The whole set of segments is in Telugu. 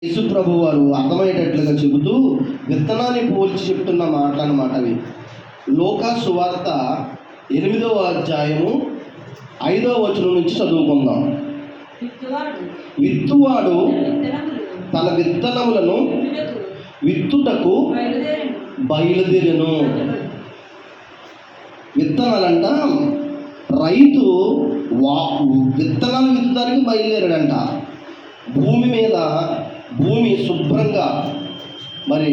యేసు ప్రభు వారు అర్థమయ్యేటట్లుగా చెబుతూ విత్తనాన్ని పోల్చి చెప్తున్న మాటలు అన్నమాట అవి. లోకా సువార్త 8వ అధ్యాయము 5వ వచనం నుంచి చదువుకుందాం. విత్తువాడు తన విత్తనములను విత్తుటకు బయలుదేరెను. విత్తనాలంట రైతు విత్తనాలు విత్తడానికి బయలుదేరాడంట. భూమి శుభ్రంగా మరి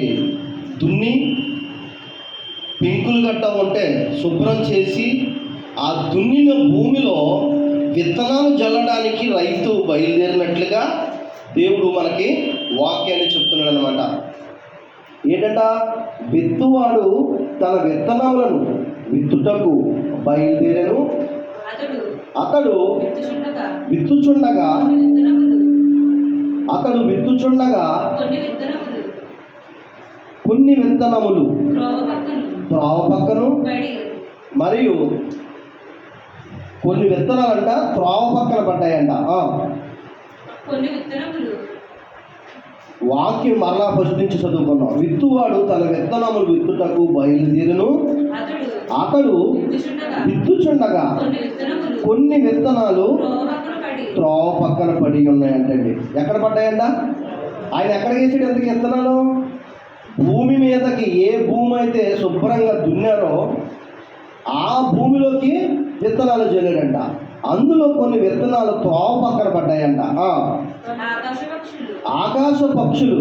దున్ని పెంకులు గట్ట ఉంటే శుభ్రం చేసి ఆ దున్నిన భూమిలో విత్తనాలు జల్లడానికి రైతు బయలుదేరినట్లుగా దేవుడు మనకి వాక్యాన్ని చెప్తున్నాడు అనమాట. ఏంటంట? విత్తువాడు తన విత్తనములను విత్తుటకు బయలుదేరను. అతడు విత్తుచుండగా కొన్ని విత్తనములు త్రోవ పక్కను మరియు కొన్ని విత్తనాలంట త్రోవ పక్కన పడ్డాయంట. వాక్యం మరలా ఫస్ట్ నుంచి చదువుకున్నాం. విత్తువాడు తన విత్తనములు విత్తుటకు బయలుదేరును. అతడు విత్తుచుండగా కొన్ని విత్తనాలు త్రోవ పక్కన పడి ఉన్నాయంటండి. ఎక్కడ పడ్డాయంట? ఆయన ఎక్కడ వేసాడు? ఎందుకు విత్తనాలు భూమి మీదకి ఏ భూమి అయితే శుభ్రంగా దున్నారో ఆ భూమిలోకి విత్తనాలు జల్లాడంట. అందులో కొన్ని విత్తనాలు త్రోవ పక్కన పడ్డాయంట. ఆకాశ పక్షులు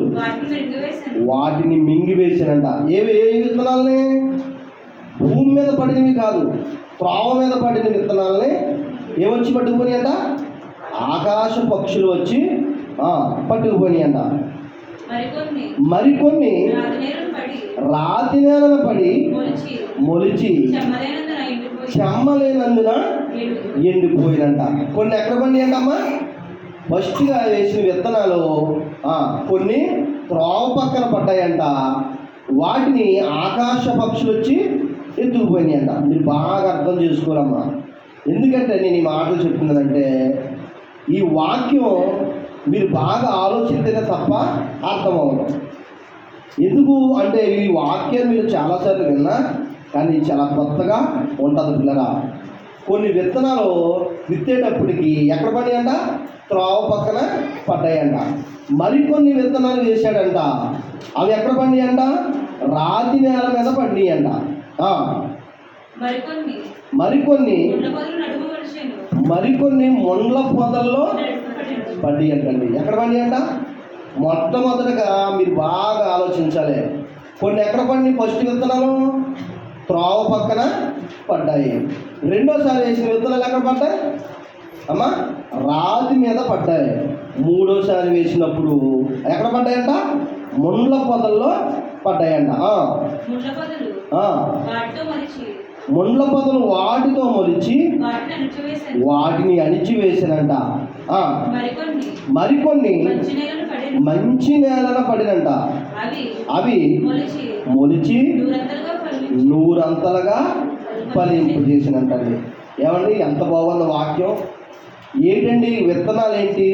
వాటిని మింగివేసానంట. ఏ విత్తనాలని? భూమి మీద పడినవి కాదు, త్రోవ మీద పడిన విత్తనాలని ఏమొచ్చి పట్టుకుపోయి అంట? ఆకాశ పక్షులు వచ్చి పట్టుకుపోయి అంట. మరికొన్ని రాతి నేలను పడి మొలిచి చెమ్మలేనందున ఎండిపోయినంట. కొన్ని ఎక్కడ పండి అంటమ్మా? ఫస్ట్గా వేసిన విత్తనాలు కొన్ని త్రోవ పక్కన పడ్డాయంట. వాటిని ఆకాశ పక్షులు వచ్చి ఎత్తుకుపోయినాయి అంట. మీరు బాగా అర్థం చేసుకోవాలమ్మా. ఎందుకంటే నేను ఈ మాటలు చెప్తున్నానంటే ఈ వాక్యం మీరు బాగా ఆలోచిస్తేనే తప్ప అర్థమవుతుంది. ఎందుకు అంటే ఈ వాక్యం మీరు చాలాసార్లు విన్నా కానీ చాలా కొత్తగా ఉంటుంది పిల్లరా. కొన్ని విత్తనాలు విత్తేటప్పటికి ఎక్కడ పడ్డాయంట? త్రోవ పక్కన పడ్డాయంట. మరికొన్ని విత్తనాలు వేసాడంట. అవి ఎక్కడ పడినాయంట? రాతి నేల మీద పడినాయంట. మరికొన్ని ముండ్ల పొదల్లో పడి అంటండి. ఎక్కడ పడి అంట? మొట్టమొదటిగా మీరు బాగా ఆలోచించాలి. కొన్ని ఎక్కడ పడి? ఫస్ట్ విత్తనాలు త్రోవ పక్కన పడ్డాయి. రెండోసారి వేసిన విత్తనాలు ఎక్కడ పడ్డాయి అమ్మా? రాతి మీద పడ్డాయి. మూడోసారి వేసినప్పుడు ఎక్కడ పడ్డాయంట? ముండ్ల పొదల్లో పడ్డాయంట. ముండ్ల పొదలు వాటితో మొలిచి వాటిని అణిచివేసానంట. మరికొన్ని మంచి నేలన పడినంట. అవి మొలిచి నూరంతలుగా ఫలింపు చేసినంటండి. ఏమండి ఎంత బాగుంది వాక్యం! ఏంటండి విత్తనాలు ఏంటి?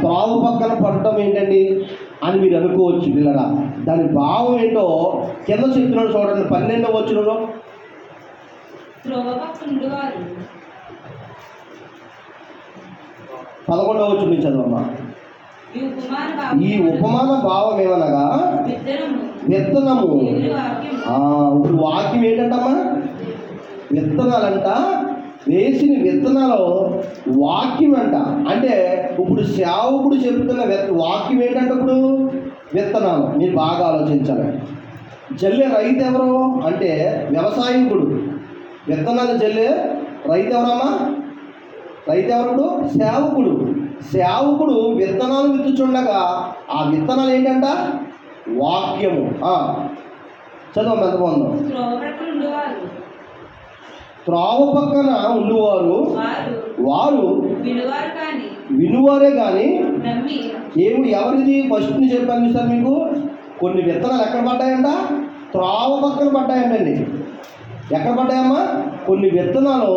త్రోవ పక్కన పడటం ఏంటండి అని మీరు అనుకోవచ్చు పిల్లరా. దాని భావం ఏంటో కింద చెప్తున్నాడు చూడండి. 12వ వచనంలో 11వ వచనం చదవమ్మా. ఈ ఉపమాన భావం ఏమనగా విత్తనము. ఇప్పుడు వాక్యం ఏంటంటమ్మా? విత్తనాలంట. వేసిన విత్తనాలు వాక్యం అంట. అంటే ఇప్పుడు సేవకుడు చెప్తున్న వాక్యం ఏంటంటే ఇప్పుడు విత్తనాలు. మీరు బాగా ఆలోచించాలి. జల్లే రైతు ఎవరు అంటే వ్యవసాయకుడు. విత్తనాలు జల్లే రైతు ఎవరమ్మా? రైతు ఎవరు? సేవకుడు. సేవకుడు విత్తనాలు విత్తుచుండగా ఆ విత్తనాలు ఏంటంట? వాక్యము. చదవమ్మా, ఎంత బాగుందో. త్రోవ పక్కన ఉండువారు వారు వినువారే కానీ ఎవరిది? ఫస్ట్ నుంచి చెప్పాను సార్ మీకు. కొన్ని విత్తనాలు ఎక్కడ పడ్డాయంట? త్రోవ పక్కన పడ్డాయంటండి. ఎక్కడ పడ్డాయమ్మా? కొన్ని విత్తనాలు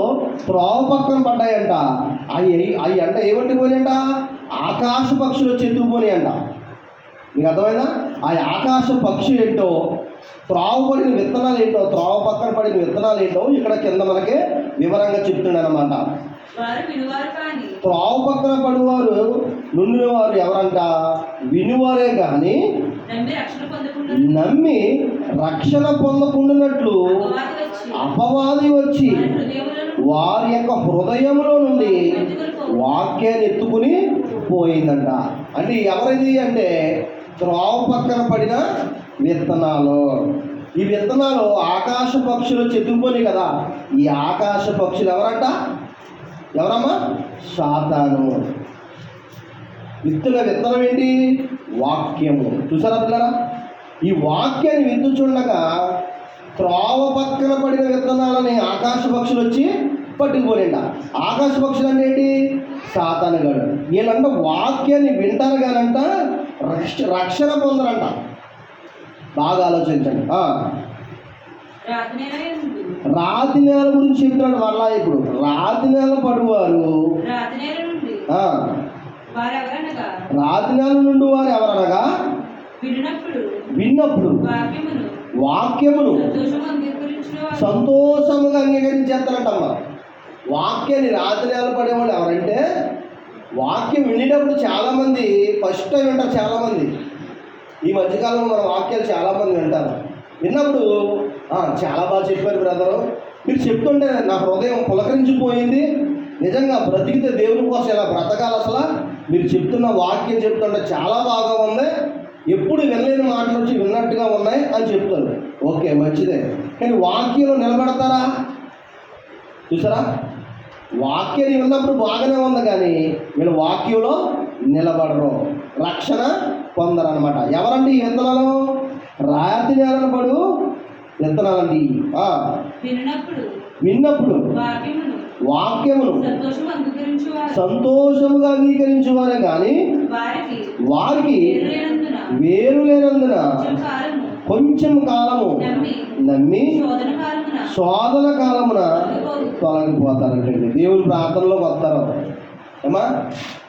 త్రోవ పక్కన పడ్డాయంట. అవి అంటే ఏమంటే పోయాయంట? ఆకాశ పక్షులు వచ్చి ఎత్తుకుపోయి అంట. మీకు అర్థమైందా? ఆ ఆకాశ పక్షి ఏంటో, త్రోవ పడిన విత్తనాలు ఏంటో, త్రోవ పక్కన పడిన విత్తనాలు ఏంటో ఇక్కడ కింద మనకి వివరంగా చెప్తున్నాడు అనమాట. త్రోవ పక్కన పడివారు నుండినవారు ఎవరంట? వినువారే కానీ నమ్మి రక్షణ పొందకుండానట్లు అపవాది వచ్చి వారి యొక్క హృదయంలో నుండి వాక్యాన్ని ఎత్తుకుని పోయిందంట. అంటే ఎవరిది అంటే త్రోవ పక్కన పడిన విత్తనాలు. ఈ విత్తనాలు ఆకాశ పక్షులు చెతుకుపోయి కదా. ఈ ఆకాశ పక్షులు ఎవరంట? ఎవరమ్మా? సాతాను. విత్తనం ఏంటి? వాక్యము. చూసారా పిల్లరా? ఈ వాక్యాన్ని విత్తుచుండగా త్రోవ పక్కన పడిన విత్తనాలని ఆకాశ పక్షులు వచ్చి పట్టుకుపోయింట. ఆకాశ పక్షులు అంటే ఏంటి? సాతాను గాడు. వీళ్ళంట వాక్యాన్ని వింటారు కానంట రక్షణ పొందరంట. బాగా ఆలోచించండి. రాతి నేల గురించి చెప్తున్నాడు మళ్ళా. ఇప్పుడు రాతి నేల పడువారు, రాతి నేల నుండి వారు ఎవరనగా విన్నప్పుడు వాక్యమును సంతోషముగా అంగీకరించేస్తారంటమ్మా. వాక్యాన్ని రాతి నేల పడేవాళ్ళు ఎవరంటే వాక్యం వినేటప్పుడు చాలామంది ఫస్ట్ టైం వింటారు. చాలామంది ఈ మధ్యకాలంలో మన వాక్యాలు చాలామంది వింటారు. విన్నప్పుడు చాలా బాగా చెప్పారు బ్రదరు, మీరు చెప్తుంటే నా హృదయం పులకరించిపోయింది, నిజంగా బ్రతికితే దేవుని కోసం ఎలా బ్రతకాలి, అసలు మీరు చెప్తున్న వాక్యం చెప్తుంటే చాలా బాగా ఉంది, ఎప్పుడు వినలేని మాటలు వచ్చి విన్నట్టుగా ఉన్నాయి అని చెప్తారు. ఓకే, మంచిదే. కానీ వాక్యంలో నిలబడతారా? చూసారా? వాక్యాన్ని విన్నప్పుడు బాగానే ఉంది, కానీ వీళ్ళు వాక్యంలో నిలబడరు, రక్షణ పొందరనమాట. ఎవరండి ఈ విత్తనాలు? రాతి నేలను పడు విత్తనాలండి. విన్నప్పుడు వాక్యమును సంతోషముగా అంగీకరించేవారే కానీ వారికి వేరు లేనందున కొంచెం కాలము నమ్మి శోధన కాలమున తొలగిపోతారంటండి. దేవుని ప్రార్థనలోకి వస్తారు ఏమా.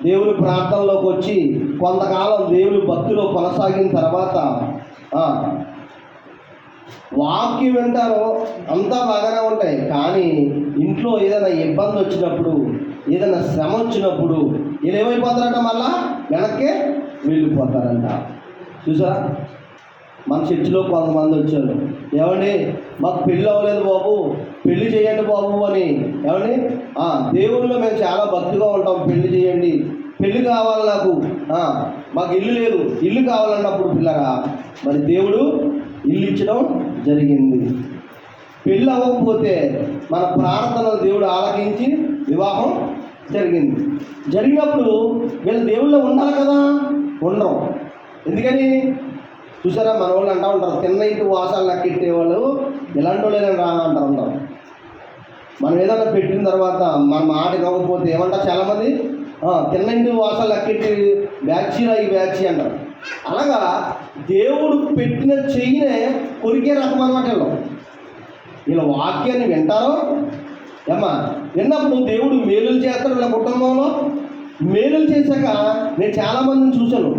దేవుని ప్రార్థనలోకి వచ్చి కొంతకాలం దేవుని భక్తిలో కొనసాగిన తర్వాత వాక్యం వింటారో అంతా బాగానే ఉంటాయి, కానీ ఇంట్లో ఏదైనా ఇబ్బంది వచ్చినప్పుడు, ఏదైనా శ్రమ వచ్చినప్పుడు వీళ్ళు ఏమైపోతారంట? మళ్ళా వెనక్కే వెళ్ళిపోతారంట. చూసారా? మన చర్చిలో కొంతమంది వచ్చారు, ఏమండి మాకు పెళ్ళి అవ్వలేదు బాబు, పెళ్లి చేయండి బాబు అని. ఏమండి దేవుళ్ళలో మేము చాలా భక్తిగా ఉంటాం, పెళ్లి చేయండి, పెళ్లి కావాలి నాకు, మాకు ఇల్లు లేదు, ఇల్లు కావాలన్నప్పుడు పిల్లరా మరి దేవుడు ఇల్లు ఇచ్చడం జరిగింది. పెళ్ళి అవ్వకపోతే మన ప్రార్థనలు దేవుడు ఆలకించి వివాహం జరిగింది. జరిగినప్పుడు వీళ్ళు దేవుళ్ళో ఉండాలి కదా, ఉండరు. ఎందుకని? చూసారా, మన వాళ్ళు అంటూ ఉంటారు, తిన్న ఇంటి వాసాలు లెక్కెట్టేవాళ్ళు ఇలాంటి వాళ్ళే రా అంటారు అందరం. మనం ఏదైనా పెట్టిన తర్వాత మన మాట ఇవ్వకపోతే ఏమంటారు చాలామంది? తిన్న ఇంటి వాసాలు లెక్కెట్టి బ్యాచీరా ఈ బ్యాచీ అంటారు. అలాగా దేవుడు పెట్టిన చెయ్యినే కొరికే రకం అన్నమాట వీళ్ళ వాక్యాన్ని వింటారో ఏమ్మా. విన్నప్పుడు దేవుడు మేలులు చేస్తాడు వీళ్ళ కుటుంబంలో. మేలులు చేశాక నేను చాలామందిని చూశాను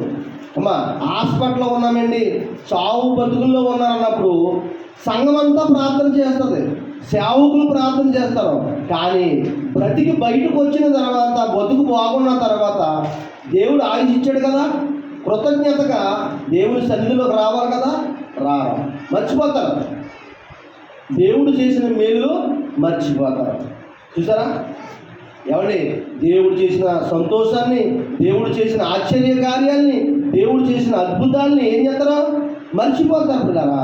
అమ్మా, హాస్పిటల్లో ఉన్నామండి, చావు బతుకుల్లో ఉన్నారన్నప్పుడు సంఘం అంతా ప్రార్థన చేస్తుంది, సేవకులు ప్రార్థన చేస్తారు, కానీ బ్రతికి బయటకు వచ్చిన తర్వాత, బతుకు బాగున్న తర్వాత దేవుడు ఆయుష్ ఇచ్చాడు కదా, కృతజ్ఞతగా దేవుని సన్నిధిలోకి రావాలి కదా, రారు, మర్చిపోతారు. దేవుడు చేసిన మేలు మర్చిపోతారు. చూసారా? ఏమండి, దేవుడు చేసిన సంతోషాన్ని, దేవుడు చేసిన ఆశ్చర్య కార్యాలని, దేవుడు చేసిన అద్భుతాలని ఏం చేస్తారో మర్చిపోతారు పిల్లరా.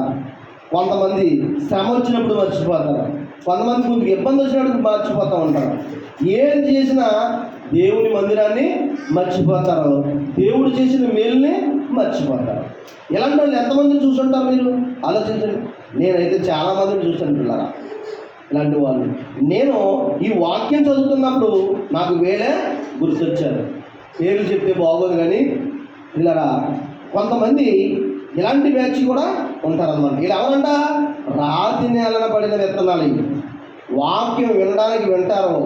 కొంతమంది శ్రమ వచ్చినప్పుడు మర్చిపోతారు, కొంతమంది కొంచెం ఇబ్బంది వచ్చినప్పుడు మర్చిపోతూ ఉంటారు. ఏం చేసినా దేవుని మందిరాన్ని మర్చిపోతారు, దేవుడు చేసిన మేలుని మర్చిపోతారు. ఇలాంటి వాళ్ళు ఎంతమంది చూసుంటారు మీరు ఆలోచించండి. నేనైతే చాలామందిని చూశాను పిల్లరా ఇలాంటి వాళ్ళు. నేను ఈ వాక్యం చదువుతున్నప్పుడు నాకు వేరే గుర్తొచ్చారు. పేర్లు చెప్తే బాగోదు కానీ పిల్లరా కొంతమంది ఇలాంటి బ్యాచ్ కూడా ఉంటారన్నమాట. వీళ్ళు ఎవరంట? రాతి నేలన పడిన విత్తనాలు. వాక్యం వినడానికి వింటారు,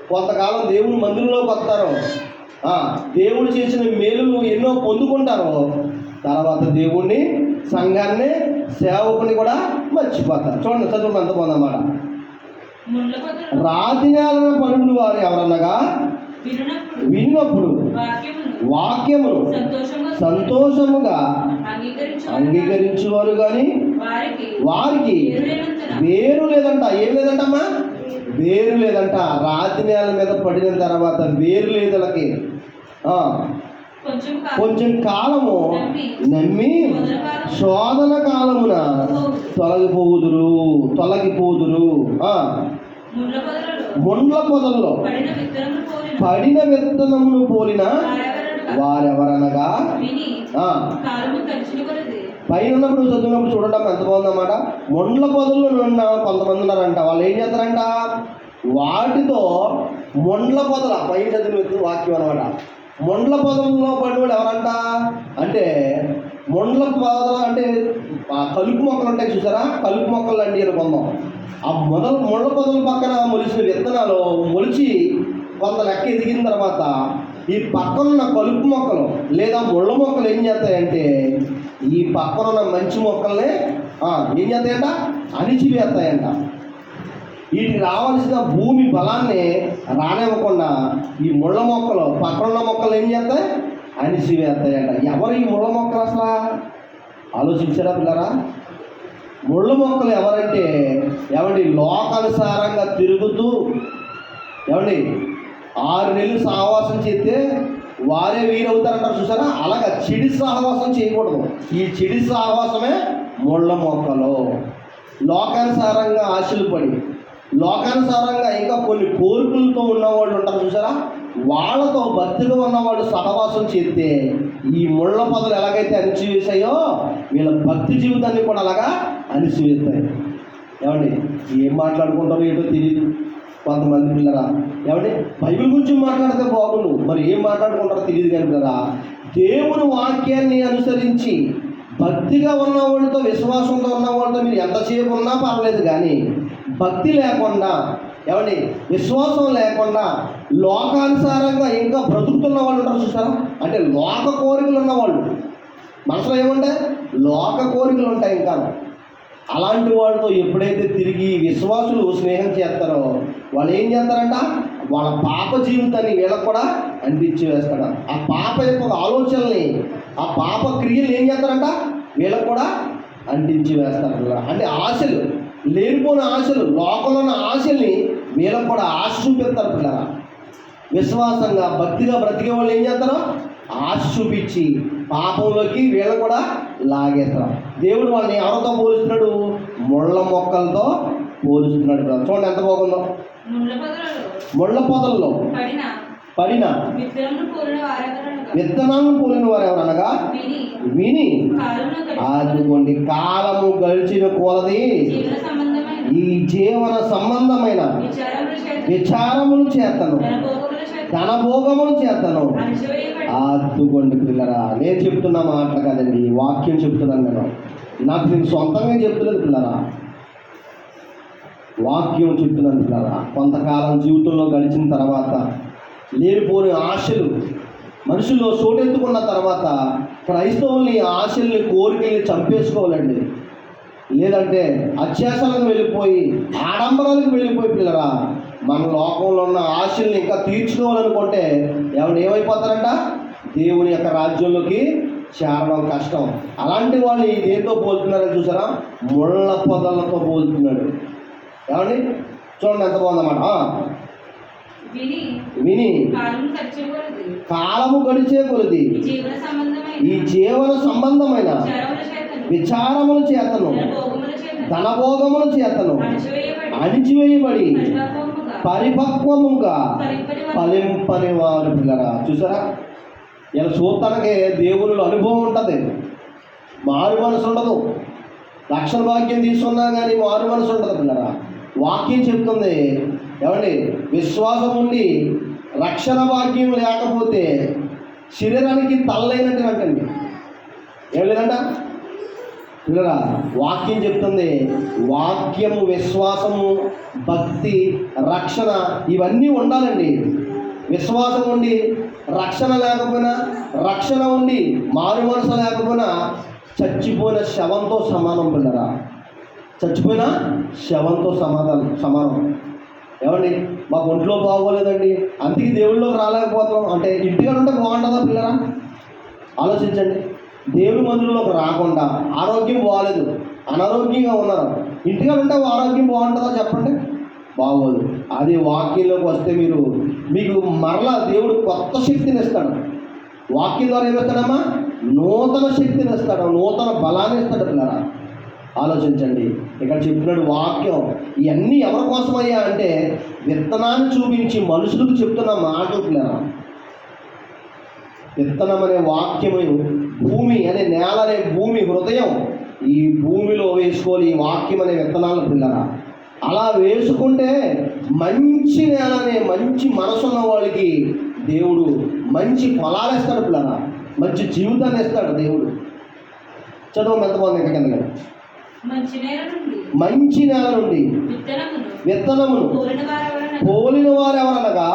కొంతకాలం దేవుని మందిరంలోకి వస్తారు, దేవుడు చేసిన మేలులు ఎన్నో పొందుకుంటారో తర్వాత దేవుణ్ణి, సంఘాన్ని, సేవకుని కూడా మర్చిపోతారు. చూడండి, చదువు ఎంత బాగుందన్నమాట. రాతి నేలన పడుడు వారు ఎవరనగా విన్నప్పుడు వాక్యమును సంతోషముగా అంగీకరించేవారు కానీ వారికి వేరు లేదంట. ఏం లేదంటమ్మా? వేరు లేదంట. రాతి నేల మీద పడిన తర్వాత వేరు లేదు వాళ్ళకి. కొంచెం కాలము నమ్మి శోధన కాలమున తొలగిపోదురు. ముండ్ల పొదల్లో పడిన విత్తనమును పోలిన వారెవరనగా పైన ఉన్నప్పుడు చదివినప్పుడు చూడటం ఎంత బాగుందన్నమాట. ముండ్ల పొదల్లో ఉన్న కొంతమంది ఉన్నారంట. వాళ్ళు ఏం చేస్తారంట? వాటితో ముండ్ల పొదల పైన చదివిన వాక్యం అనమాట. ముండ్ల పొదల్లో పడినవాడు ఎవరంట అంటే, ముండ్ల పొదలు అంటే కలుపు మొక్కలు ఉంటాయి చూసారా? కలుపు మొక్కలు అండి అనుకుందాం. ఆ ముళ్ళ పొదల పక్కన మొలిసిన విత్తనాలు మొలిచి కొంత లెక్క ఎదిగిన తర్వాత ఈ పక్కనున్న కలుపు మొక్కలు లేదా ముళ్ళ మొక్కలు ఏం చేస్తాయంటే ఈ పక్కనున్న మంచి మొక్కల్ని ఏం చేస్తాయంట? అణిచివేస్తాయంట. వీటికి రావాల్సిన భూమి బలాన్ని రానివ్వకుండా ఈ ముళ్ళ మొక్కలు పక్కనున్న మొక్కలు ఏం చేస్తాయి? అణిచివేస్తాయంట. ఎవరు ఈ ముళ్ళ మొక్కలు అసలు ఆలోచించారా పిల్లరా? ముళ్ళ మొక్కలు ఎవరంటే లోకానుసారంగా తిరుగుతూ 6 నెలలు సహవాసం చేస్తే వారే వీరవుతారంటారు చూసారా? అలాగా చెడి సహవాసం చేయకూడదు. ఈ చెడి సహవాసమే ముళ్ళ మొక్కలు. లోకానుసారంగా ఆశలు పడి లోకానుసారంగా ఇంకా కొన్ని కోరికలతో ఉన్నవాళ్ళు ఉంటారు చూసారా? వాళ్ళతో భక్తిగా ఉన్నవాళ్ళు సహవాసం చేస్తే ఈ ముళ్ళ పొదలు ఎలాగైతే అణిచివేశాయో వీళ్ళ భక్తి జీవితాన్ని కూడా అలాగా అణిచివేస్తాయి. ఏం మాట్లాడుకుంటారో ఏంటో తెలియదు కొంతమంది పిల్లరా. బైబిల్ గురించి మాట్లాడితే బాగుండు, మరి ఏం మాట్లాడుకుంటారో తెలియదు కానీ పిల్లరా, దేవుని వాక్యాన్ని అనుసరించి భక్తిగా ఉన్నవాళ్ళతో, విశ్వాసంతో ఉన్నవాళ్ళతో మీరు ఎంతసేపు ఉన్నా పర్లేదు, కానీ భక్తి లేకుండా విశ్వాసం లేకుండా లోకానుసారంగా ఇంకా బ్రతుకుతున్న వాళ్ళు ఉంటారు చూసారా? అంటే లోక కోరికలు ఉన్నవాళ్ళు, మనసులో ఏముంటాయి? లోక కోరికలు ఉంటాయి. ఇంకా అలాంటి వాళ్ళతో ఎప్పుడైతే తిరిగి విశ్వాసులు స్నేహం చేస్తారో వాళ్ళు ఏం చేస్తారంట? వాళ్ళ పాప జీవితాన్ని వీళ్ళకు కూడా అందించి వేస్తాడు. ఆ పాప యొక్క ఆలోచనల్ని, ఆ పాప క్రియలు ఏం చేస్తారంట? వీళ్ళకు కూడా అంటించి వేస్తారు. అంటే ఆశలు, లేనిపోయిన ఆశలు, లోకంలో ఉన్న ఆశల్ని వీళ్ళకు కూడా ఆశ చూపిస్తారు పిల్లరా. విశ్వాసంగా భక్తిగా బ్రతికే వాళ్ళు ఏం చేస్తారు? ఆశ చూపించి పాపంలోకి వీళ్ళు కూడా లాగేస్తారు. దేవుడు వాళ్ళని ఎవరితో పోలుస్తున్నాడు? ముళ్ళ మొక్కలతో పోలుస్తున్నాడు. చూడండి ఎంత బాగుందో. ముళ్ళ పొదల్లో పడిన విత్తనాలను పోలిన వారు ఎవరనగా విని అదుకోండి కాలము గడిచిన కొలది ఈ జీవన సంబంధమైన విచారములు చేతను, ధన భోగములు చేతను. అదుకోండి పిల్లరా, నేను చెప్తున్నా మాట కదండి, వాక్యం చెప్తున్నాను నేను సొంతంగా చెప్తున్నది పిల్లరా, వాక్యం చెప్తున్నాను పిల్లరా. కొంతకాలం జీవితంలో గడిచిన తర్వాత లేనిపోని ఆశలు మనుషుల్లో చోటెత్తుకున్న తర్వాత క్రైస్తవుల్ని ఆశల్ని, కోరికల్ని చంపేసుకోవాలండి. లేదంటే అత్యాశలకు వెళ్ళిపోయి, ఆడంబరాలకు వెళ్ళిపోయి పిల్లరా మన లోకంలో ఉన్న ఆశల్ని ఇంకా తీర్చుకోవాలనుకుంటే ఏమైపోతారంట? దేవుని యొక్క రాజ్యంలోకి చేరడం కష్టం. అలాంటి వాళ్ళు దేంతో పోలుతున్నారని చూసారా? ముళ్ళ పొదలతో పోలుతున్నాడు. చూడండి ఎంత బాగుందన్నమాట. విని కాలము గడిచే కొలది ఈ జీవన సంబంధమైన విచారముల చేతను, ధనభోగముల చేతను అణిచివేయబడి పరిపక్వముగా ఫలింపని వారు పిల్లరా. చూసారా? ఇలా చూడటానికి దేవునిలో అనుభవం ఉంటుంది, మారు మనసు ఉండదు. రక్షణ వాక్యం తీసుకున్నా కానీ మారు మనసు ఉండదు పిల్లరా. వాక్యం చెప్తుంది విశ్వాసం ఉండి రక్షణ వాక్యం లేకపోతే శరీరానికి తల్లైనట్టు అంటండి. ఏం లేదంట పిల్లరా? వాక్యం చెప్తుంది, వాక్యము, విశ్వాసము, భక్తి, రక్షణ ఇవన్నీ ఉండాలండి. విశ్వాసం ఉండి రక్షణ లేకపోయినా, రక్షణ ఉండి మారు మనసు లేకపోయినా చచ్చిపోయిన శవంతో సమానం పిల్లరా. చచ్చిపోయిన శవంతో సమానం. ఏమండి, మాకు ఒంట్లో బాగోలేదండి అందుకే దేవుళ్ళలోకి రాలేకపోతున్నాం అంటే ఇంటికాడ ఉంటే బాగుంటుందా పిల్లరా? ఆలోచించండి. దేవుడి మందిరంలోకి రాకుండా ఆరోగ్యం బాగోలేదు, అనారోగ్యంగా ఉన్నారు, ఇంటికాడ ఉంటే ఆరోగ్యం బాగుంటుందా చెప్పండి? బాగోదు. అది వాక్యంలోకి వస్తే మీకు మరలా దేవుడు కొత్త శక్తిని ఇస్తాడు. వాక్యం ద్వారా ఏమిస్తాడమ్మా? నూతన శక్తిని ఇస్తాడు, నూతన బలాన్ని ఇస్తాడు పిల్లరా. ఆలోచించండి. ఇక్కడ చెప్తున్నాడు వాక్యం. ఇవన్నీ ఎవరి కోసమయ్యా అంటే విత్తనాన్ని చూపించి మనుషులకు చెప్తున్న మాటలు పిల్లరా. విత్తనం అనే వాక్యము భూమి అనే నేల అనే భూమి హృదయం, ఈ భూమిలో వేసుకోవాలి ఈ వాక్యం అనే విత్తనాలు పిల్లరా. అలా వేసుకుంటే మంచి నేల అనే మంచి మనసున్న వాళ్ళకి దేవుడు మంచి ఫలాలు ఇస్తాడు పిల్లరా, మంచి జీవితాన్ని ఇస్తాడు దేవుడు. చదువు ఎంతమంది ఇంకా కింద. మంచి నేల నుండి విత్తనమును పోలిన వారు ఎవరనగా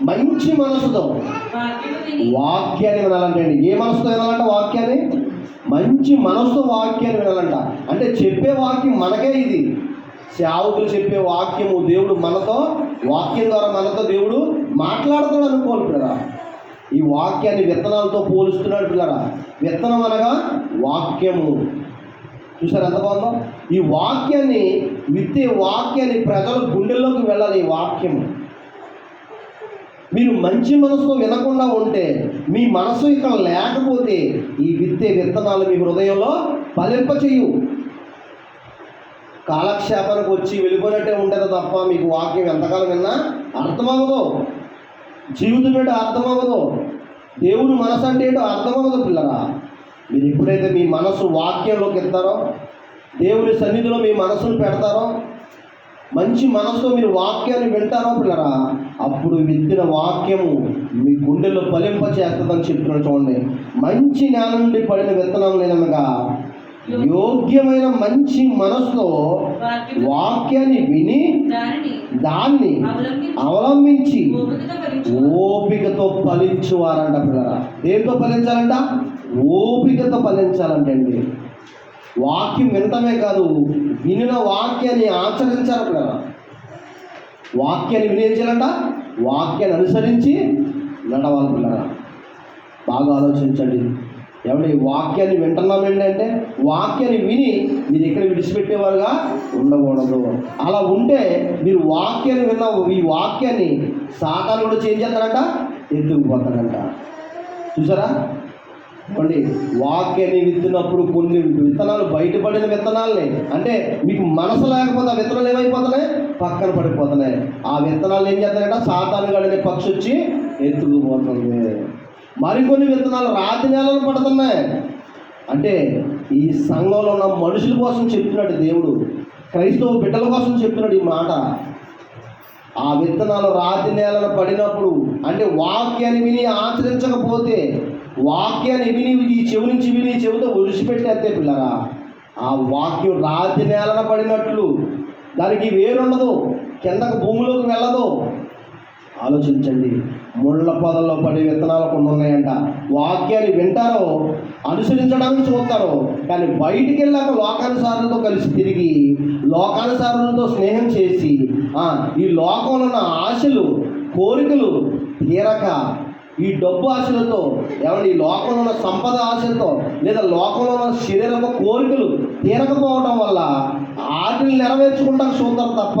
మంచి మనసుతో వాక్యాన్ని వినాలంటే అండి. ఏ మనసుతో వినాలంట వాక్యాన్ని? మంచి మనసుతో వాక్యాన్ని వినాలంట. అంటే చెప్పే వాక్యం మనకే, ఇది సేవకులు చెప్పే వాక్యము దేవుడు మనతో, వాక్యం ద్వారా మనతో దేవుడు మాట్లాడుతాడు అనుకోవాలి పిల్లరా. ఈ వాక్యాన్ని విత్తనాలతో పోలుస్తున్నాడు పిల్లరా. విత్తనం అనగా వాక్యము. చూసారు ఎంత బాగుందో? ఈ వాక్యాన్ని విత్తే వాక్యాన్ని ప్రజల గుండెల్లోకి వెళ్ళాలి. ఈ వాక్యము మీరు మంచి మనసుతో వినకుండా ఉంటే, మీ మనసు ఇక్కడ లేకపోతే ఈ విత్తే విత్తనాలు మీ హృదయంలో ఫలింపచేయు. కాలక్షేపానికి వచ్చి వెళ్ళిపోయినట్టే ఉంటుంది తప్ప మీకు వాక్యం ఎంతకాలం విన్నా అర్థమవ్వదు. జీవితం ఏంటో అర్థమవ్వదు. దేవుడు మనసు అంటే ఏంటో అర్థమవ్వదు పిల్లరా. మీరు ఎప్పుడైతే మీ మనసు వాక్యంలోకి వెళ్తారో, దేవుని సన్నిధిలో మీ మనసును పెడతారో, మంచి మనసుతో మీరు వాక్యాన్ని వింటారో పిల్లరా, అప్పుడు విత్తిన వాక్యము మీ గుండెల్లో ఫలింప చేస్తుందని చెప్తున్నాడు. చూడండి, మంచి నేల నుండి పడిన విత్తనం లేనగా యోగ్యమైన మంచి మనసుతో వాక్యాన్ని విని దాన్ని అవలంబించి ఓపికతో ఫలించువారంట పిల్లరా. దేంతో ఫలించాలంట? ఓపికతో ఫలించాలంటే అండి. వాక్యం వినటమే కాదు, వినిన వాక్యాన్ని ఆచరించాలి పిల్లరా. వాక్యాన్ని విని ఏం చేయాలంట? వాక్యాన్ని అనుసరించి నడవాలి పిల్లరా. బాగా ఆలోచించండి. ఏమంటే వాక్యాన్ని వింటున్నామండి అంటే వాక్యాన్ని విని మీరు ఎక్కడ విడిచిపెట్టేవారుగా ఉండకూడదు. అలా ఉంటే మీరు వాక్యాన్ని విన్న ఈ వాక్యాన్ని సాతాను కూడా చేంజ్ చేస్తాడంట, ఎత్తుకుపోతాడంట. చూసారా? అండి, వాక్యాన్ని విత్తినప్పుడు కొన్ని విత్తనాలు బయటపడిన విత్తనాలని, అంటే మీకు మనసు లేకపోతే ఆ విత్తనాలు ఏమైపోతున్నాయి? పక్కన పడిపోతున్నాయి. ఆ విత్తనాలు ఏం చేస్తారంట? సాతాను గడినే పక్షి వచ్చి ఎత్తుకుపోతుంది. మరికొన్ని విత్తనాలు రాతి నేలను పడుతున్నాయి. అంటే ఈ సంఘంలో ఉన్న మనుషుల కోసం చెప్తున్నాడు దేవుడు, క్రైస్తవ బిడ్డల కోసం చెప్తున్నాడు ఈ మాట. ఆ విత్తనాలు రాతి నేలను పడినప్పుడు, అంటే వాక్యాన్ని విని ఆచరించకపోతే, వాక్యాన్ని విని ఈ చెవి నుంచి విని చెవితో విడిచిపెట్టేస్తే పిల్లరా, ఆ వాక్యం రాతి నేలన పడినట్లు దానికి వేరుండదు, కిందకు భూమిలోకి వెళ్ళదు. ఆలోచించండి. ముళ్ళ పొదల్లో పడే విత్తనాలు కొన్ని ఉన్నాయంట. వాక్యాన్ని వింటారో, అనుసరించడానికి చూస్తారో, కానీ బయటికి వెళ్ళాక లోకానుసారులతో కలిసి తిరిగి లోకానుసారులతో స్నేహం చేసి ఈ లోకంలో ఉన్న ఆశలు కోరికలు తీరక, ఈ డబ్బు ఆశలతో, ఏమంటే ఈ లోకంలో ఉన్న సంపద ఆశలతో, లేదా లోకంలో ఉన్న శరీరపు కోరికలు తీరకపోవడం వల్ల వాటిని నెరవేర్చుకుంటానికి చూస్తారు తప్ప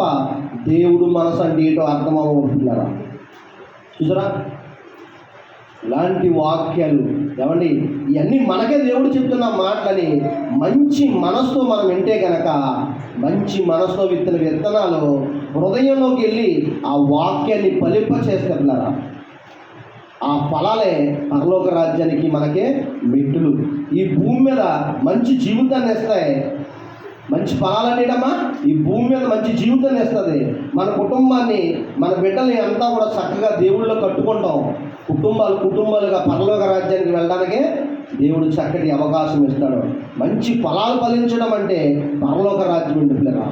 దేవుడు మనసు అంటే ఏంటో అర్థమవుతున్నారా? చూసారా? ఇలాంటి వాక్యాలు ఏమండి, ఇవన్నీ మనకే దేవుడు చెప్తున్న మాటలని మంచి మనసుతో మనం వింటే కనుక, మంచి మనసుతో విత్తన విత్తనాలు హృదయంలోకి వెళ్ళి ఆ వాక్యాన్ని ఫలింప చేస్తున్నారా. ఆ ఫలాలే పరలోక రాజ్యానికి మనకే మెట్టులు. ఈ భూమి మీద మంచి జీవితాన్ని ఇస్తాయి. మంచి ఫలాలు అనేటమ్మా ఈ భూమి మీద మంచి జీవితాన్ని ఇస్తుంది. మన కుటుంబాన్ని, మన బిడ్డల్ని అంతా కూడా చక్కగా దేవుళ్ళలో కట్టుకుంటాం. కుటుంబాలుగా పరలోక రాజ్యానికి వెళ్ళడానికే దేవుడు చక్కటి అవకాశం ఇస్తాడు. మంచి ఫలాలు ఫలించడం అంటే పరలోక రాజ్యం ఉంటుంది పిల్లరా.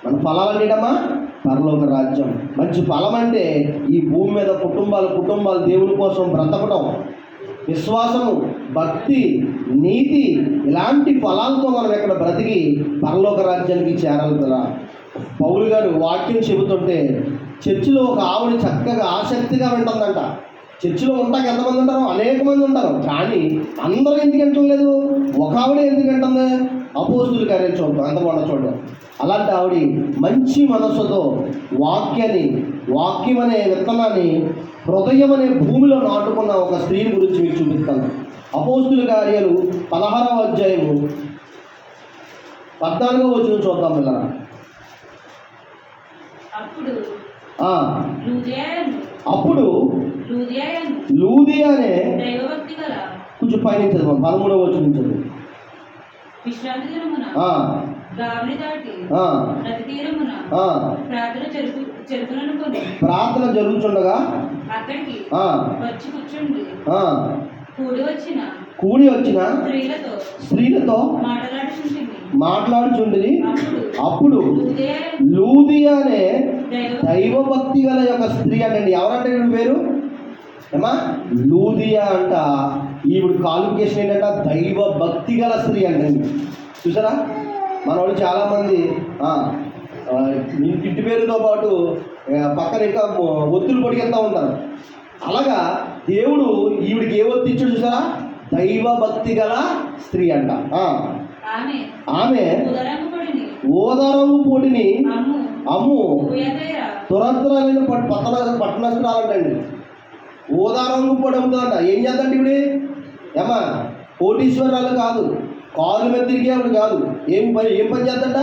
మన ఫలాలు ఏంటమ్మా? పరలోక రాజ్యం. మంచి ఫలం అంటే ఈ భూమి మీద కుటుంబాలు దేవుని కోసం బ్రతకడం, విశ్వాసము, భక్తి, నీతి, ఇలాంటి ఫలాలతో మనం ఇక్కడ బ్రతికి పరలోక రాజ్యానికి చేరాలి కదా. పౌలు గారు వాక్యం చెబుతుంటే చర్చిలో ఒక ఆవిడ చక్కగా ఆసక్తిగా వింటుందంట. చర్చిలో ఉంటాక ఎంతమంది ఉంటారు? అనేక మంది ఉంటారు. కానీ అందరూ ఎందుకు వింటలేదు? ఒక ఆవిడ ఎందుకు వింటుంది? అపోస్తుల కార్యం చూడటం, ఎంత బాగా చూడడం. అలాంటి ఆవిడ మంచి మనస్సుతో వాక్యం అనే విత్తనాన్ని హృదయం అనే భూమిలో నాటుకున్న ఒక స్త్రీని గురించి మీకు చూపిస్తాను. అపోస్తుల కార్యాలు 16వ అధ్యాయము 14వ వచనం చూద్దాం పిల్లరా. అప్పుడు లూదియానే కొంచెం పైన 13వ వచనం నుంచి ప్రార్థన జరుగుతుండగా కూడి వచ్చిన స్త్రీలతో మాట్లాడుచుండి అప్పుడు లూదియా అనే దైవభక్తి గల యొక్క స్త్రీ అంటండి. ఎవరంటే పేరు ఏమా? లూదియా అంట. ఈవిడ క్వాలిఫికేషన్ ఏంటంట? దైవ భక్తి గల స్త్రీ అంటండి. చూసారా, మన వాళ్ళు చాలామంది ఇంటి పేరుతో పాటు పక్కన ఇంకా ఒత్తులు పొడికెళ్తూ ఉంటారు. అలాగా దేవుడు ఈవిడికి ఏ ఒత్తి ఇచ్చాడు చూసారా? దైవ భక్తి గల స్త్రీ అంట. ఆమె ఓదరంగు పొడిని అమ్ము తురంతరాలైన పట్టణస్థురాలంటండి. ఓదారంగు పొడి అమ్ముతుందంట. ఏం చేద్దండి ఇవిడి? ఏమా కోటీశ్వరాలు కాదు, కాలు మీద తిరిగే ఆవిడ కాదు. ఏం పని చేద్దంట?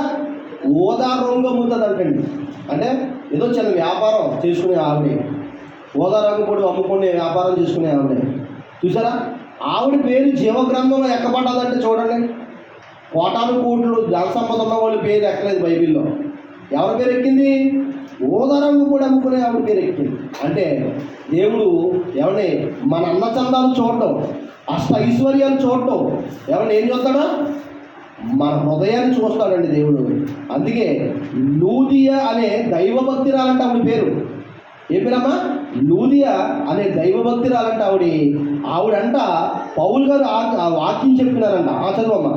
ఓదారంగు అమ్ముతుందంటండి. అంటే ఏదో చిన్న వ్యాపారం చేసుకునే ఆవిడ, ఓదారంగు పొడి అమ్ముకునే వ్యాపారం చేసుకునే ఆవిడ. చూసారా, ఆవిడ పేరు జీవగ్రంథంలో ఎక్కబడ్డదంటే చూడండి. కోటాను కోట్లు ధన సంపద ఉన్న వాళ్ళ పేరు ఎక్కలేదు బైబిల్లో. ఎవరి పేరు ఎక్కింది? ఓదారంగు కూడా అమ్ముకునే ఆవిడ పేరు ఎక్కింది. అంటే దేవుడు ఎవరిని మన అన్నచందాలు చూడటం, అష్ట ఐశ్వర్యాలు చూడటం, ఎవరిని ఏం చూస్తాడా? మన హృదయాన్ని చూస్తాడండి దేవుడు. అందుకే లూదియా అనే దైవభక్తిరాలంటే ఆవిడ పేరు. ఏ పేరమ్మా? లూదియా అనే దైవభక్తిరాలంటే ఆవిడంట పౌలు గారు ఆ వాక్యం చెప్పినారంట. చదువమ్మా,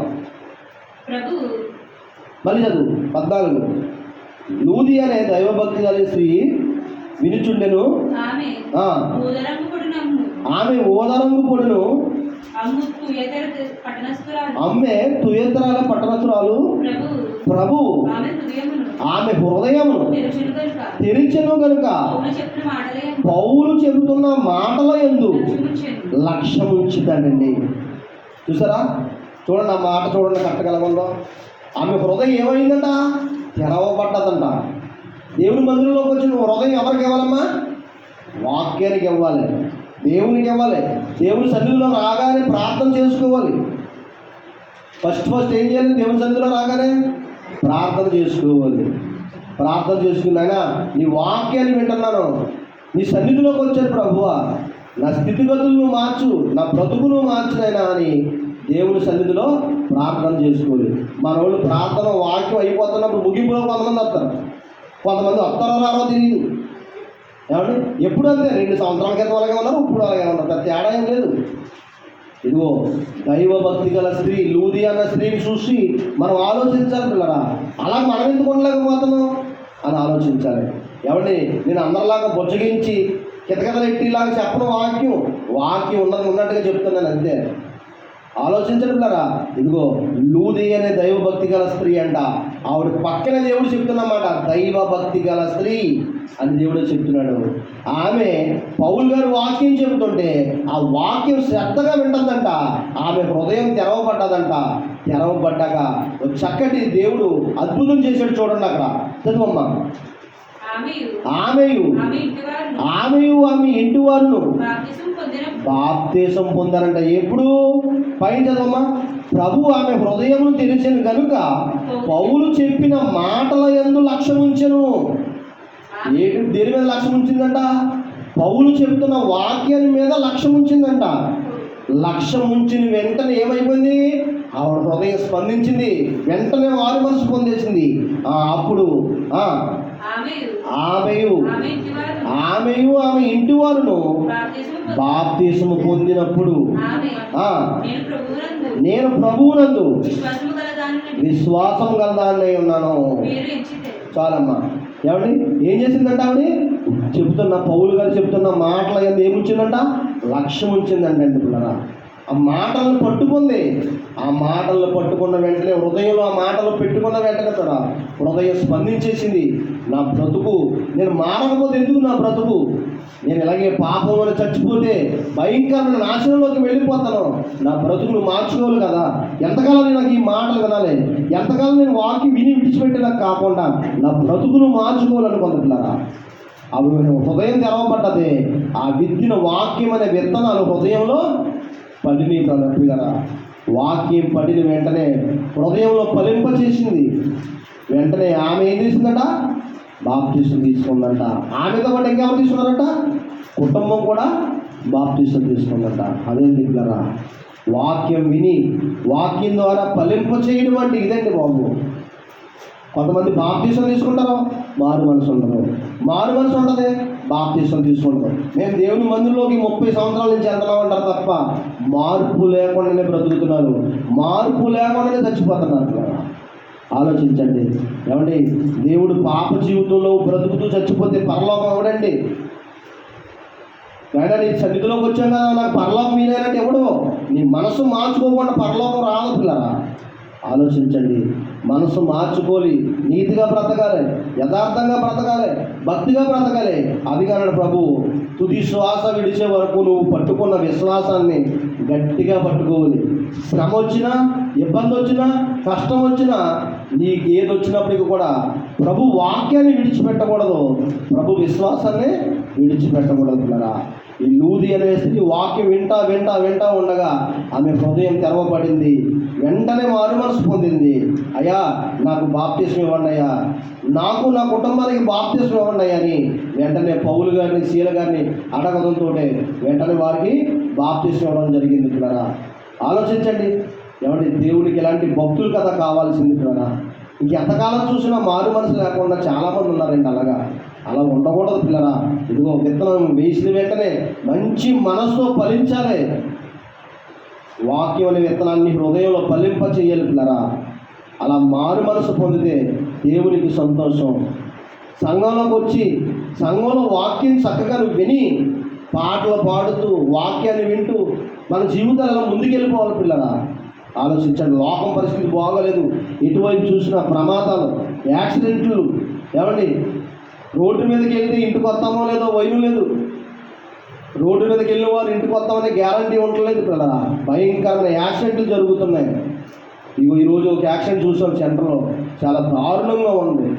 మళ్ళీ చదువు 14. లూదియా అనే దైవభక్తి గల స్త్రీ వినుచుండెను. ఆమె ఓదరంగు పొడును అమ్మే తుయతరాల పట్టణస్థురాలు. ప్రభు ఆమె హృదయమును తెరిచెను కనుక పౌలు చెబుతున్న మాటల యందు లక్ష్యం ఉంచుతాడండి. చూసారా, చూడండి ఆ మాట చూడండి కట్టగలగందో. ఆమె హృదయం ఏమైందంట? తెరవబడ్డదంట. దేవుని మందిరంలోకి వచ్చిన హృదయం ఎవరికి ఇవ్వాలమ్మా? వాక్యానికి ఇవ్వాలి, దేవునికి ఇవ్వాలి. దేవుని సన్నిధిలో రాగానే ప్రార్థన చేసుకోవాలి. ఫస్ట్ ఏం చేయాలి? దేవుని సన్నిధిలో రాగానే ప్రార్థన చేసుకోవాలి. ప్రార్థన చేసుకున్నాయినా నీ వాక్యాన్ని వింటున్నాను, నీ సన్నిధిలోకి వచ్చాను ప్రభువా, నా స్థితిగతులను మార్చు, నా బ్రతుకును మార్చునైనా అని దేవుని సన్నిధిలో ప్రార్థన చేసుకోవాలి. మన వాళ్ళు ప్రార్థన వాక్యం అయిపోతున్నప్పుడు ముగింపులో కొంతమంది వస్తారు, కొంతమంది వస్తారో రారో తెలియదు. ఏమండి ఎప్పుడు అంతే, 2 సంవత్సరాల క్రితం అలాగే ఉన్నారు, ఇప్పుడు అలాగే ఉన్నారు, పెద్ద తేడా ఏం లేదు. ఇదిగో దైవభక్తి గల స్త్రీ లూదియా అన్న స్త్రీని చూసి మనం ఆలోచించాలి పిల్లరా. అలా మనం ఎందుకు ఉండలేకపోతున్నాం అని ఆలోచించాలి. ఎవరిని నేను అందరిలాగా బొచ్చగించి కితకితలెట్టిలాగా చెప్పను, వాక్యం ఉన్నట్టుగా చెప్తున్నాను అంతే. ఆలోచించండి పిల్లరా. ఇదిగో లూదియా అనే దైవభక్తి గల స్త్రీ అంట. ఆవిడ పక్కన దేవుడు చెప్తున్నమాట, దైవభక్తి గల స్త్రీ అని దేవుడు చెప్తున్నాడు. ఆమె పౌలు గారు వాక్యం చెబుతుంటే ఆ వాక్యం శ్రద్ధగా వింటుందంట. ఆమె హృదయం తెరవబడ్డదంట. తెరవబడ్డాక చక్కటి దేవుడు అద్భుతం చేశాడు. చూడండి అక్కడ చదువమ్మా. ఆమె ఇంటి వారును బాప్తీసం పొందారంట. ఎప్పుడు? పైన చదవమ్మా. ప్రభు ఆమె హృదయమును తెరిచెను కనుక పౌలు చెప్పిన మాటల యందు లక్ష్యం ఉంచెను. దేని మీద లక్ష్యం ఉంచిందంట? పౌలు చెప్తున్న వాక్యాన్ని మీద లక్ష్యం ఉంచిందంట. లక్ష్యం ఉంచిన వెంటనే ఏమైపోయింది? ఆవిడ హృదయం స్పందించింది, వెంటనే మారు మనసు పొందేసింది. అప్పుడు ఆమెయు ఆమె ఇంటి వారును బాప్తిసము పొందినప్పుడు నేను ప్రభువునందు విశ్వాసం గలదాన్ని ఉన్నాను. చాలమ్మా. ఏమండి ఏం చేసిందంట ఆవిడ? పౌలు గారు చెప్తున్న మాటల యందు ఏముంచిందంట? లక్ష్యం ఉంచిందండి. పిల్లరా, ఆ మాటలను పట్టుకుంది. ఆ మాటలను పట్టుకున్న వెంటనే హృదయంలో ఆ మాటలు పెట్టుకున్న వెంటనే తన హృదయం స్పందించేసింది. నా బ్రతుకు నేను మారకపోతే ఎందుకు నా బ్రతుకు? నేను ఇలాగే పాపంలో చచ్చిపోతే భయంకరమైన నాశనంలోకి వెళ్ళిపోతాను. నా బ్రతుకును మార్చుకోవాలి కదా. ఎంతకాలం నాకు ఈ మాటలు వినాలి? ఎంతకాలం నేను వాక్యం విని విడిచిపెట్టేలా కాకుండా నా బ్రతుకును మార్చుకోవాలనుకుంటున్నారా? అవి హృదయం తెరవబడ్డది. ఆ విత్తిన వాక్యం అనే విత్తనాలు హృదయంలో పడిని కదా. వాక్యం పడిన వెంటనే హృదయంలో ఫలింపచేసింది. వెంటనే ఆమె ఏం చేసిందట? బాప్తిసం తీసుకుందంట. ఆమెతో పాటు ఇంకెవరు తీసుకున్నారట? కుటుంబం కూడా బాప్తిసం తీసుకుందంట. అదే మిత్రులారా, వాక్యం విని వాక్యం ద్వారా ఫలింప చేయడం అంటే ఇదండి బాబు. కొంతమంది బాప్తిసం తీసుకుంటారు, మారు మనసు ఉండదు. మారు మనసు ఉండదే, బాప్తిసం తీసుకుంటారు. మేము దేవుని మందిరంలోకి 30 సంవత్సరాల నుంచి వెళ్తున్నాం అంటారు తప్ప మార్పు లేకుండానే బ్రతుకుతున్నారు, మార్పు లేకుండానే చచ్చిపోతున్నారు. ఆలోచించండి. ఏమండి, దేవుడు పాప జీవితంలో బ్రతుకుతూ చచ్చిపోతే పరలోకం ఎవడండి? అయినా నీ సన్నిధిలోకి వచ్చాం కదా, నాకు పరలోకం మీరేనంటే ఎవడు? నీ మనసు మార్చుకోకుండా పరలోకం రాదు పిల్లరా. ఆలోచించండి. మనసు మార్చుకోవాలి, నీతిగా బ్రతకాలి, యథార్థంగా బ్రతకాలి, భక్తిగా బ్రతకాలి. అది కాదు ప్రభు. తుది శ్వాస విడిచే వరకు నువ్వు పట్టుకున్న విశ్వాసాన్ని గట్టిగా పట్టుకోవాలి. శ్రమ వచ్చినా, ఇబ్బంది వచ్చినా, కష్టం వచ్చినా, నీకు ఏది వచ్చినప్పటికీ కూడా ప్రభు వాక్యాన్ని విడిచిపెట్టకూడదు, ప్రభు విశ్వాసాన్ని విడిచిపెట్టకూడదు పిల్లరా. ఈ లూది అనే స్త్రీ వాక్యం వింటా వింటా వింటా ఉండగా ఆమె హృదయం తెరవబడింది. వెంటనే మారు మనసు పొందింది. అయ్యా నాకు బాప్తిసం ఇవ్వండి అయ్యా, నాకు నా కుటుంబానికి బాప్తిసం ఇవ్వండి అయ్యా అని వెంటనే పౌలు గారిని శీల గారిని అడగడంతో వెంటనే వారికి బాప్తిసం ఇవ్వడం జరిగింది పిల్లరా. ఆలోచించండి. ఏమంటే దేవుడికి ఇలాంటి భక్తులు కథ కావాల్సింది పిల్లరా. ఇంకెంతకాలం చూసినా మారు మనసు లేకుండా చాలామంది ఉన్నారండి. అలా ఉండకూడదు పిల్లరా. ఇదిగో విత్తనం వేసిన వెంటనే మంచి మనసుతో ఫలించాలి. వాక్యం అనే విత్తనాన్ని హృదయంలో ఫలింప చేయాలి పిల్లరా. అలా మారు మనసు పొందితే దేవునికి సంతోషం. సంఘంలోకి వచ్చి సంఘంలో వాక్యం చక్కగా విని పాటలు పాడుతూ వాక్యాన్ని వింటూ మన జీవితాలలో ముందుకెళ్ళిపోవాలి పిల్లరా. ఆలోచించండి. లోకం పరిస్థితి బాగోలేదు. ఎటువైపు చూసినా ప్రమాదాలు, యాక్సిడెంట్లు. ఏమండి, రోడ్డు మీదకి వెళ్తే ఇంటికి వస్తామో లేదో వైను లేదు. రోడ్డు మీదకి వెళ్ళిన వారు ఇంటికి వస్తామనే గ్యారంటీ ఉండలేదు పిల్లరా. భయంకరమైన యాక్సిడెంట్లు జరుగుతున్నాయి. ఇగో ఈరోజు ఒక యాక్సిడెంట్ చూసాం సెంటర్లో, చాలా దారుణంగా ఉంది.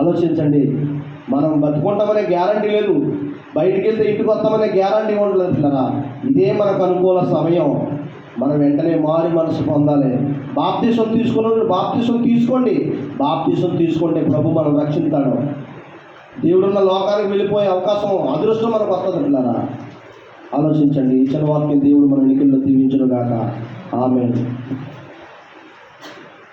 ఆలోచించండి. మనం బతుకుంటామనే గ్యారంటీ లేదు, బయటికి వెళ్తే ఇంటికి వస్తామనే గ్యారంటీ ఉండలేదు పిల్లరా. ఇదే మనకు అనుకూల సమయం. మనం వెంటనే మారి మనసు పొందాలి. బాప్తిసం తీసుకున్న బాప్తిసం తీసుకోండి. బాప్తిసం తీసుకుంటే ప్రభు మనం రక్షిస్తాడు. దేవుడున్న లోకానికి వెళ్ళిపోయే అవకాశం, అదృష్టం మనకు వస్తుంది పిల్లరా. ఆలోచించండి. ఈ చిన్న వాక్యం దేవుడు మన నిఖిల్లో దీవించును గాక. ఆమేన్.